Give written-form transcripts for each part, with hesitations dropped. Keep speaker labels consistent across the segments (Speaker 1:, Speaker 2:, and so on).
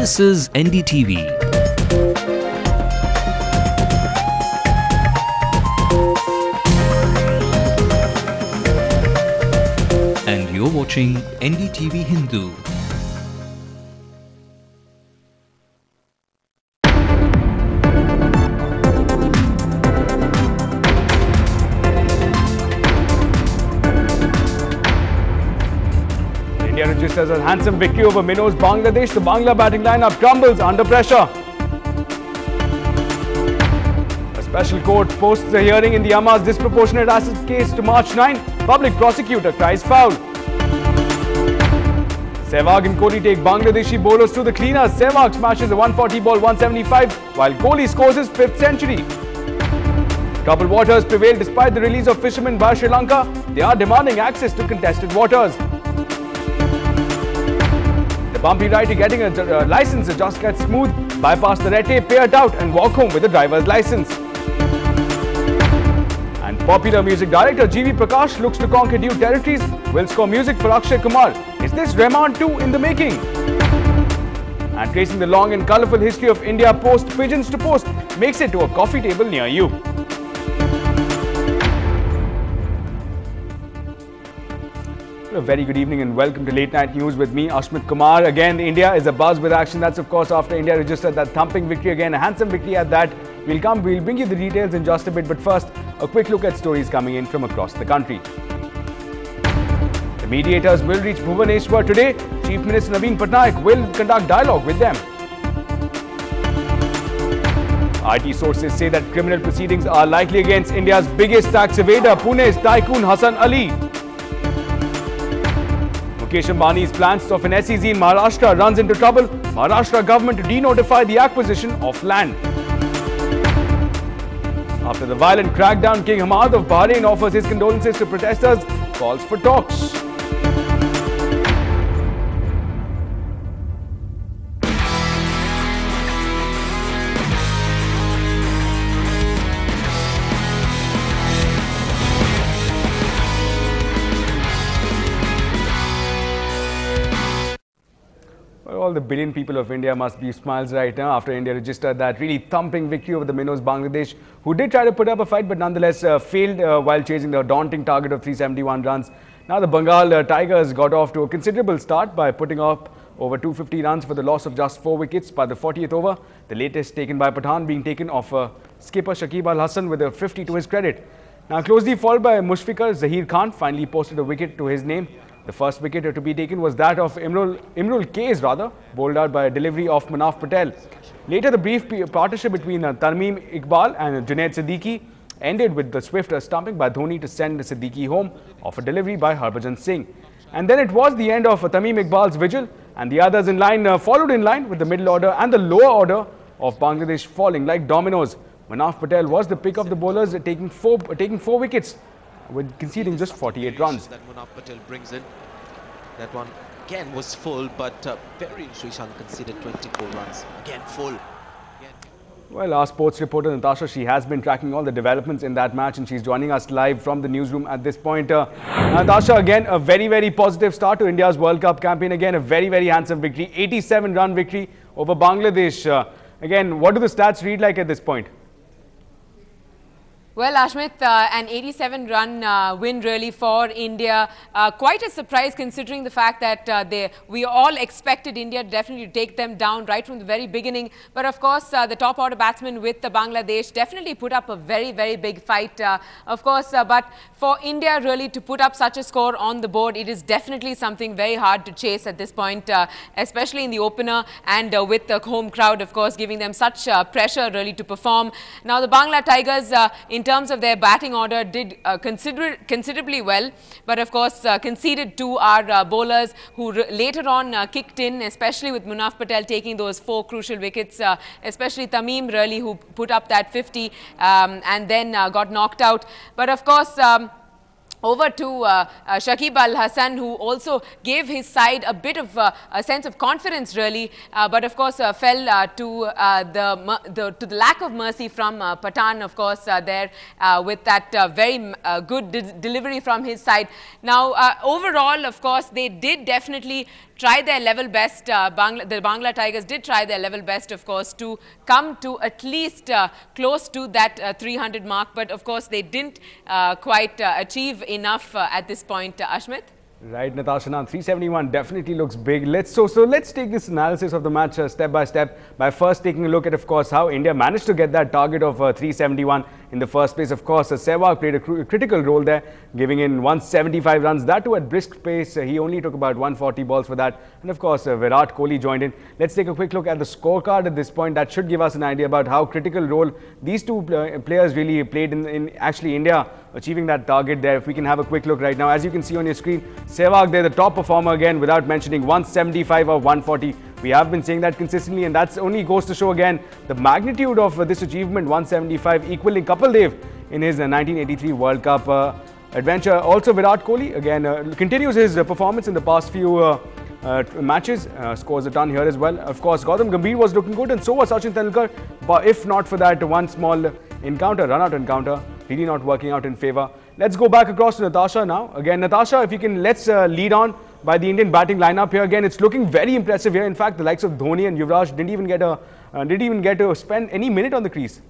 Speaker 1: This is NDTV. And you're watching NDTV Hindu.
Speaker 2: India registers a handsome victory over minnows Bangladesh. The Bangla batting lineup crumbles under pressure. A special court posts a hearing in the Amma's disproportionate asset case to March 9. Public prosecutor cries foul. Sehwag and Kohli take Bangladeshi bowlers to the cleaners. Sehwag smashes a 140 ball 175 while Kohli scores his 5th century. Troubled waters prevail despite the release of fishermen by Sri Lanka. They are demanding access to contested waters. Bumpy ride to getting a license just gets smooth, bypass the red tape, pay it out and walk home with a driver's license. And popular music director G.V. Prakash looks to conquer new territories, will score music for Akshay Kumar. Is this Rahman 2 in the making? And tracing the long and colourful history of India post Pigeons to Post makes it to a coffee table near you. A very good evening and welcome to Late Night News with me, Ashmit Kumar. Again, India is abuzz with action. That's of course after India registered that thumping victory again, a handsome victory at that. We'll bring you the details in just a bit, but first, a quick look at stories coming in from across the country. The mediators will reach Bhubaneswar today. Chief Minister Naveen Patnaik will conduct dialogue with them. IT sources say that criminal proceedings are likely against India's biggest tax evader, Pune's tycoon Hassan Ali. Mukesh Ambani's plans of an SEZ in Maharashtra runs into trouble. Maharashtra government to denotify the acquisition of land. After the violent crackdown, King Hamad of Bahrain offers his condolences to protesters, calls for talks. All the billion people of India must be smiles right now after India registered that really thumping victory over the minnows Bangladesh, who did try to put up a fight but nonetheless failed while chasing the daunting target of 371 runs. Now the Bengal Tigers got off to a considerable start by putting up over 250 runs for the loss of just 4 wickets by the 40th over. The latest taken by Pathan being taken off skipper Shakib Al Hasan with a 50 to his credit. Now closely followed by Mushfiqur, Zahir Khan finally posted a wicket to his name. The first wicket to be taken was that of Imrul K's bowled out by a delivery of Manaf Patel. Later, the brief partnership between Tarmim Iqbal and Junaid Siddiqui ended with the swift stumping by Dhoni to send Siddiqui home off a delivery by Harbhajan Singh. And then it was the end of Tamim Iqbal's vigil, and the others in line followed in line with the middle order and the lower order of Bangladesh falling like dominoes. Manaf Patel was the pick of the bowlers, taking four wickets, with conceding just 48 runs.
Speaker 3: That Manaf Patel brings in. That one again was full, but very Srishan conceded 24 runs. Again full.
Speaker 2: Well, our sports reporter Natasha, she has been tracking all the developments in that match and she's joining us live from the newsroom at this point. Natasha, again, a very, very positive start to India's World Cup campaign. Again, a very, very handsome victory. 87-run victory over Bangladesh. Again, what do the stats read like at this point?
Speaker 4: Well, Ashmit, an 87-run win really for India. Quite a surprise considering the fact that we all expected India definitely to take them down right from the very beginning. But of course, the top order batsmen with the Bangladesh definitely put up a very, very big fight. Of course, but for India really to put up such a score on the board, it is definitely something very hard to chase at this point, especially in the opener and with the home crowd, of course, giving them such pressure really to perform. Now, the Bangla Tigers, in terms of their batting order, did considerably well, but of course conceded to our bowlers who later on kicked in, especially with Manaf Patel taking those 4 crucial wickets, especially Tamim really, who put up that 50 and then got knocked out. But of course, over to Shakib Al Hasan, who also gave his side a bit of a sense of confidence really, but of course fell to the lack of mercy from Pathan, of course, there with that very good delivery from his side. Now overall, of course, they did definitely try their level best. The Bangla Tigers did try their level best, of course, to come to at least close to that 300 mark. But, of course, they didn't quite achieve enough at this point, Ashmit.
Speaker 2: Right, Natasha. Now 371 definitely looks big. So let's take this analysis of the match step by step by first taking a look at, of course, how India managed to get that target of 371 in the first place. Of course, Sehwag played a critical role there, giving in 175 runs. That too at brisk pace. He only took about 140 balls for that. And of course, Virat Kohli joined in. Let's take a quick look at the scorecard at this point. That should give us an idea about how critical role these two players really played in actually India achieving that target there. If we can have a quick look right now, as you can see on your screen, Sehwag there, the top performer again, without mentioning 175 of 140. We have been saying that consistently, and that only goes to show again the magnitude of this achievement, 175, equaling Kapil Dev in his 1983 World Cup adventure. Also, Virat Kohli again continues his performance in the past few matches, scores a ton here as well. Of course, Gautam Gambhir was looking good, and so was Sachin Tendulkar. But if not for that one small encounter, run-out encounter, really not working out in favour. Let's go back across to Natasha now. Again, Natasha, if you can, let's lead on by the Indian batting lineup here. Again, it's looking very impressive here. In fact, the likes of Dhoni and Yuvraj didn't even get to spend any minute on the crease.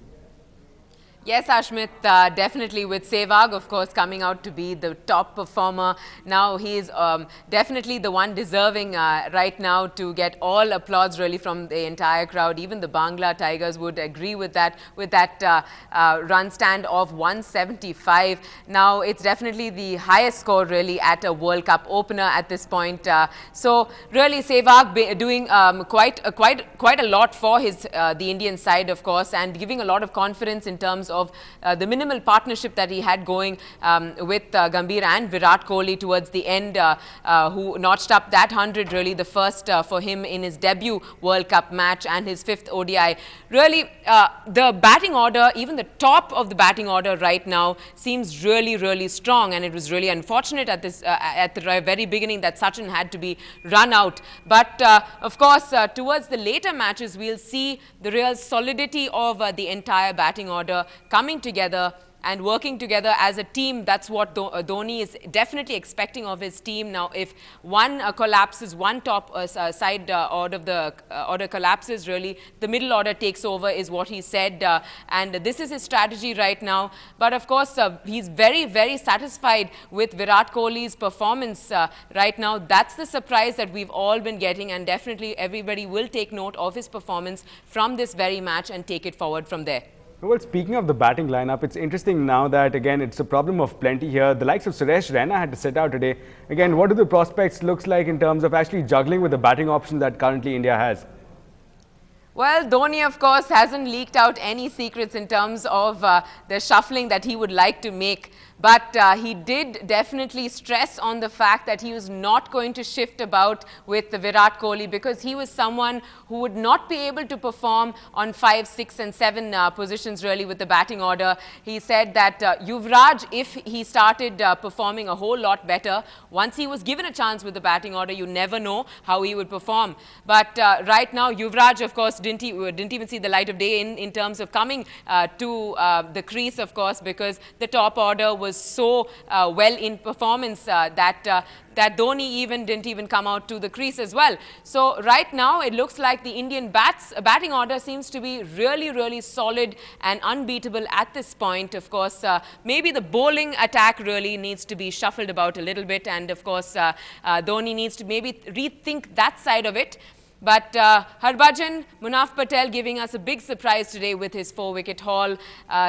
Speaker 4: Yes, Ashmit, definitely with Sehwag, of course, coming out to be the top performer. Now he is definitely the one deserving right now to get all applause really from the entire crowd. Even the Bangla Tigers would agree with that run stand of 175. Now it's definitely the highest score really at a World Cup opener at this point. So really Sehwag doing quite a lot for the Indian side, of course, and giving a lot of confidence in terms of the minimal partnership that he had going with Gambhir and Virat Kohli towards the end, who notched up that 100, really the first for him in his debut World Cup match and his 5th ODI. Really, the batting order, even the top of the batting order right now seems really strong, and it was really unfortunate at the very beginning that Sachin had to be run out. But of course, towards the later matches, we'll see the real solidity of the entire batting order coming together and working together as a team. That's what Dhoni is definitely expecting of his team. Now, if one collapses, one top side order of the order collapses, really, the middle order takes over is what he said. And this is his strategy right now. But of course, he's very satisfied with Virat Kohli's performance right now. That's the surprise that we've all been getting. And definitely everybody will take note of his performance from this very match and take it forward from there.
Speaker 2: Well, speaking of the batting lineup, it's interesting now that, again, it's a problem of plenty here. The likes of Suresh Raina had to sit out today. Again, what do the prospects look like in terms of actually juggling with the batting options that currently India has?
Speaker 4: Well, Dhoni, of course, hasn't leaked out any secrets in terms of the shuffling that he would like to make. But he did definitely stress on the fact that he was not going to shift about with the Virat Kohli, because he was someone who would not be able to perform on 5, 6 and 7 positions really with the batting order. He said that Yuvraj, if he started performing a whole lot better, once he was given a chance with the batting order, you never know how he would perform. But right now, Yuvraj, of course, didn't even see the light of day in terms of coming to the crease, of course, because the top order was so well in performance that Dhoni even didn't come out to the crease as well. So right now it looks like the Indian batting order seems to be really solid and unbeatable at this point. Of course, maybe the bowling attack really needs to be shuffled about a little bit, and of course Dhoni needs to maybe rethink that side of it. But Harbhajan Munaf Patel giving us a big surprise today with his 4-wicket haul,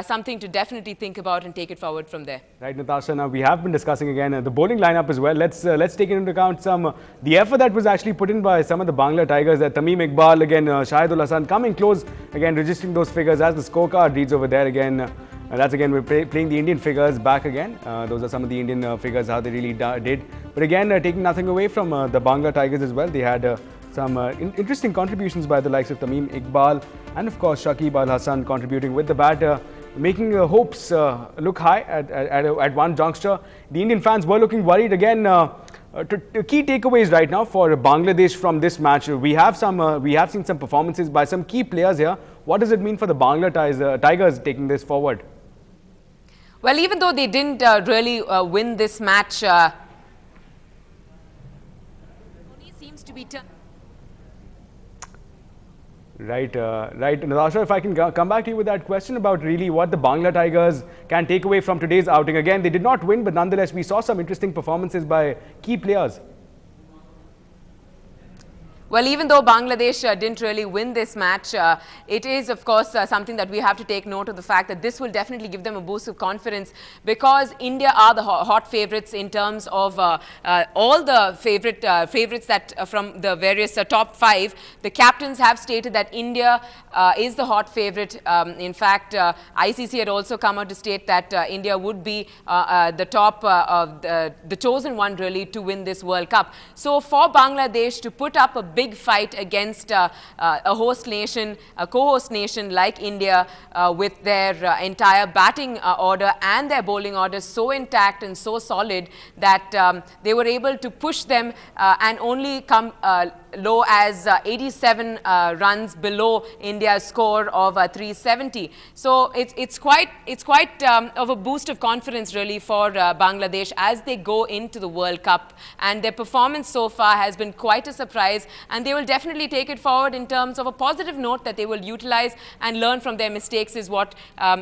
Speaker 4: something to definitely think about and take it forward from there.
Speaker 2: Right, Natasha. Now we have been discussing again the bowling lineup as well. Let's take into account the effort that was actually put in by some of the Bangla Tigers. Tamim Iqbal again, Shahidul Hasan coming close again, registering those figures as the scorecard reads over there again. That's again, we're playing the Indian figures back again. Those are some of the Indian figures, how they really did. But again, taking nothing away from the Bangla Tigers as well. They had some interesting contributions by the likes of Tamim Iqbal and of course Shakib Al Hasan contributing with the bat, making hopes look high at one juncture. The Indian fans were looking worried again. Key takeaways right now for Bangladesh from this match. We have seen some performances by some key players here. What does it mean for the Bangla Tigers taking this forward?
Speaker 4: Well, even though they didn't really win this match, seems to be
Speaker 2: Right, Natasha, if I can come back to you with that question about really what the Bangla Tigers can take away from today's outing. Again, they did not win, but nonetheless, we saw some interesting performances by key players.
Speaker 4: Well, even though Bangladesh didn't really win this match, it is, of course, something that we have to take note of the fact that this will definitely give them a boost of confidence, because India are the hot favourites in terms of all the favourites that from the various top 5. The captains have stated that India is the hot favourite. In fact, ICC had also come out to state that India would be the top, the chosen one really to win this World Cup. So for Bangladesh to put up a big fight against a host nation, a co-host nation like India, with their entire batting order and their bowling order so intact and so solid that they were able to push them and only come low as 87 runs below India's score of 370. So it's quite of a boost of confidence really for Bangladesh as they go into the World Cup, and their performance so far has been quite a surprise, and they will definitely take it forward in terms of a positive note that they will utilize and learn from their mistakes, is what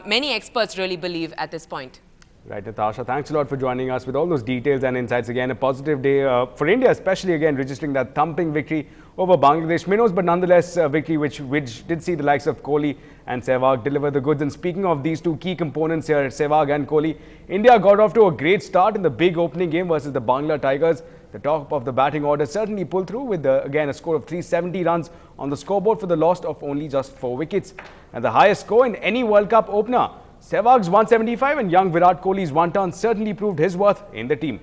Speaker 4: many experts really believe at this point.
Speaker 2: Right, Natasha, thanks a lot for joining us with all those details and insights. Again, a positive day for India, especially again registering that thumping victory over Bangladesh minnows, but nonetheless victory which did see the likes of Kohli and Sehwag deliver the goods. And speaking of these two key components here, Sehwag and Kohli, India got off to a great start in the big opening game versus the Bangla Tigers. The top of the batting order certainly pulled through with again a score of 370 runs on the scoreboard for the loss of only just 4 wickets, and the highest score in any World Cup opener. Sehwag's 175 and young Virat Kohli's one ton certainly proved his worth in the team.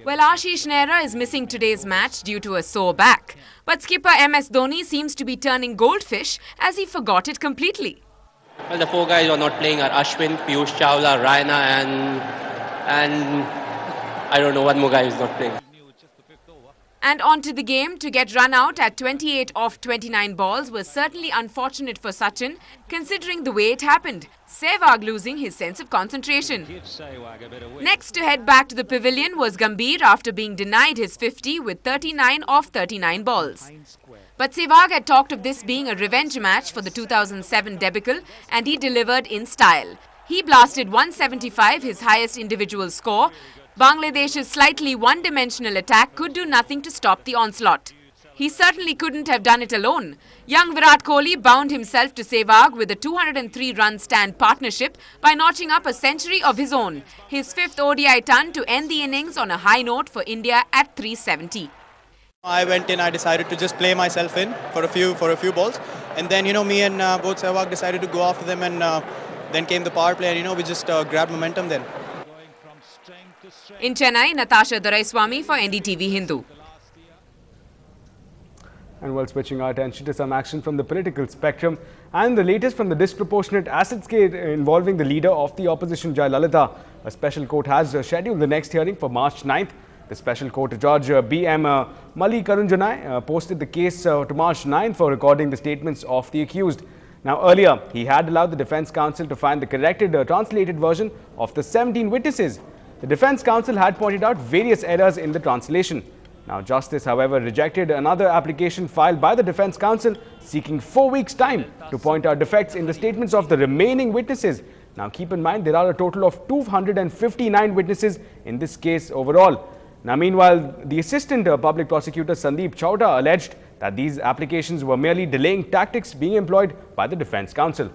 Speaker 4: Well, Ashish Nehra is missing today's match due to a sore back. But skipper MS Dhoni seems to be turning goldfish as he forgot it completely.
Speaker 5: Well, the 4 guys who are not playing are Ashwin, Piyush Chawla, Raina and I don't know, one more guy who's not playing.
Speaker 4: And on to the game. To get run out at 28 off 29 balls was certainly unfortunate for Sachin, considering the way it happened. Sehwag losing his sense of concentration. Next to head back to the pavilion was Gambhir after being denied his 50 with 39 off 39 balls. But Sehwag had talked of this being a revenge match for the 2007 debacle, and he delivered in style. He blasted 175, his highest individual score. Bangladesh's slightly one-dimensional attack could do nothing to stop the onslaught. He certainly couldn't have done it alone. Young Virat Kohli bound himself to Sehwag with a 203-run stand partnership by notching up a century of his own, his 5th ODI ton to end the innings on a high note for India at 370.
Speaker 6: I went in, I decided to just play myself in for a few balls, and then me and both Sehwag decided to go after them, and then came the power play, and we just grabbed momentum then.
Speaker 4: In Chennai, Natasha Duraiswamy for NDTV Hindu.
Speaker 2: And while switching our attention to some action from the political spectrum and the latest from the disproportionate assets case involving the leader of the opposition, Jayalalitha, a special court has scheduled the next hearing for March 9th. The special court Judge B.M. Mallikarunjanai posted the case to March 9th for recording the statements of the accused. Now, earlier, he had allowed the defense counsel to find the corrected translated version of the 17 witnesses. The defense counsel had pointed out various errors in the translation. Now, Justice, however, rejected another application filed by the defense counsel seeking 4 weeks' time to point out defects in the statements of the remaining witnesses. Now, keep in mind, there are a total of 259 witnesses in this case overall. Now, meanwhile, the assistant public prosecutor Sandeep Chowda alleged that these applications were merely delaying tactics being employed by the defense counsel.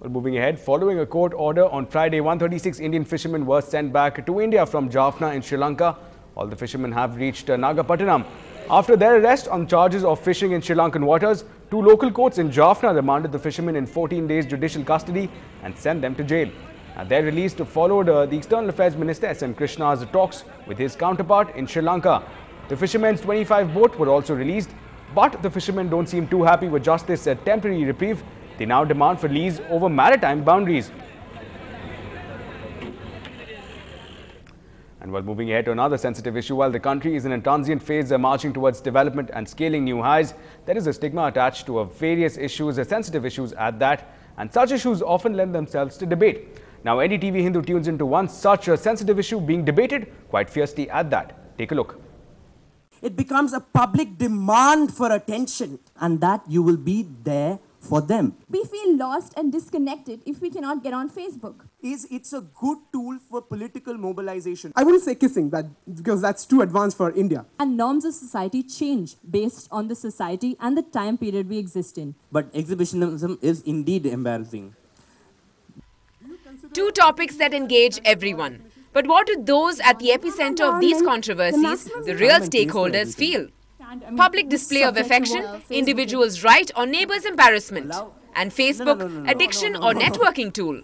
Speaker 2: Well, moving ahead, following a court order on Friday, 136 Indian fishermen were sent back to India from Jaffna in Sri Lanka. All the fishermen have reached Nagapattinam. After their arrest on charges of fishing in Sri Lankan waters, 2 local courts in Jaffna remanded the fishermen in 14 days judicial custody and sent them to jail. Their release followed the External Affairs Minister S.N. Krishna's talks with his counterpart in Sri Lanka. The fishermen's 25 boat were also released, but the fishermen don't seem too happy with just this temporary reprieve. They now demand for lease over maritime boundaries. And while moving ahead to another sensitive issue, while the country is in a transient phase marching towards development and scaling new highs, there is a stigma attached to various issues, sensitive issues at that, and such issues often lend themselves to debate. Now, NDTV Hindu tunes into one such a sensitive issue being debated quite fiercely at that. Take a look.
Speaker 7: It becomes a public demand for attention, and that you will be there for them.
Speaker 8: We feel lost and disconnected if we cannot get on Facebook.
Speaker 7: It's a good tool for political mobilization.
Speaker 9: I wouldn't say kissing, because that's too advanced for India.
Speaker 10: And norms of society change based on the society and the time period we exist in.
Speaker 7: But exhibitionism is indeed embarrassing.
Speaker 4: Two topics that engage everyone. But what do those at the epicenter of these controversies, the real stakeholders, feel? Public display of affection, individuals' right or neighbors' embarrassment, and Facebook, addiction or networking tool.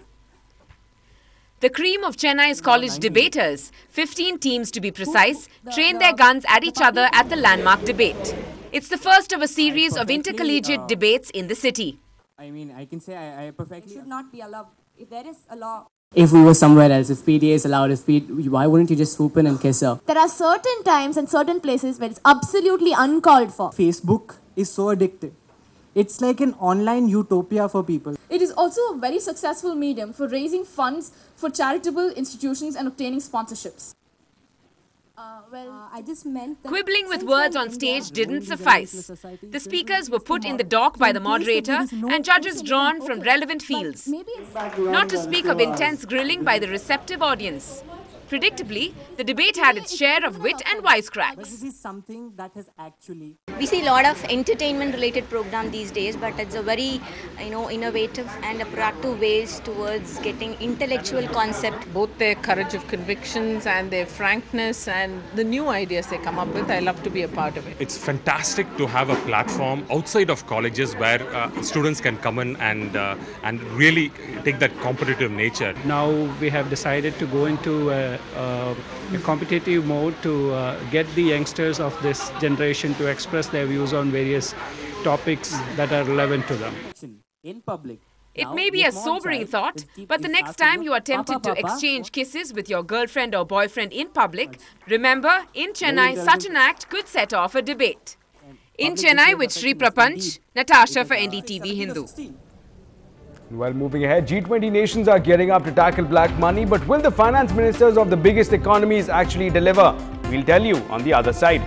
Speaker 4: The cream of Chennai's college debaters, 15 teams to be precise, trained their guns at each other at the landmark debate. It's the first of a series of intercollegiate debates in the city.
Speaker 7: I mean, I can say I perfectly...
Speaker 8: It should not be allowed. If there is a law...
Speaker 10: If we were somewhere else, if PTA is allowed, why wouldn't you just swoop in and kiss her?
Speaker 8: There are certain times and certain places where it's absolutely uncalled for.
Speaker 9: Facebook is so addictive. It's like an online utopia for people.
Speaker 8: It is also a very successful medium for raising funds for charitable institutions and obtaining sponsorships.
Speaker 10: I just meant that
Speaker 4: Quibbling with words on stage didn't suffice. The speakers were put in the dock by the moderator and judges drawn from relevant fields. Not to speak of intense grilling by the receptive audience. Predictably, the debate had its share of wit and wisecracks.
Speaker 7: This is something that has actually...
Speaker 11: We see a lot of entertainment-related program these days, but it's a very, innovative and a proactive ways towards getting intellectual concept.
Speaker 12: Both their courage of convictions and their frankness and the new ideas they come up with, I love to be a part of it.
Speaker 13: It's fantastic to have a platform outside of colleges where students can come in and really take that competitive nature.
Speaker 14: Now we have decided to go into a competitive mode to get the youngsters of this generation to express their views on various topics that are relevant to them.
Speaker 7: In public.
Speaker 4: It may be a sobering thought, but the next time you are tempted to exchange kisses with your girlfriend or boyfriend in public, remember, in Chennai, such an act could set off a debate. In Chennai with Sri Prapanch, Natasha for NDTV Hindu.
Speaker 2: While moving ahead, G20 nations are gearing up to tackle black money, but will the finance ministers of the biggest economies actually deliver? We'll tell you on the other side.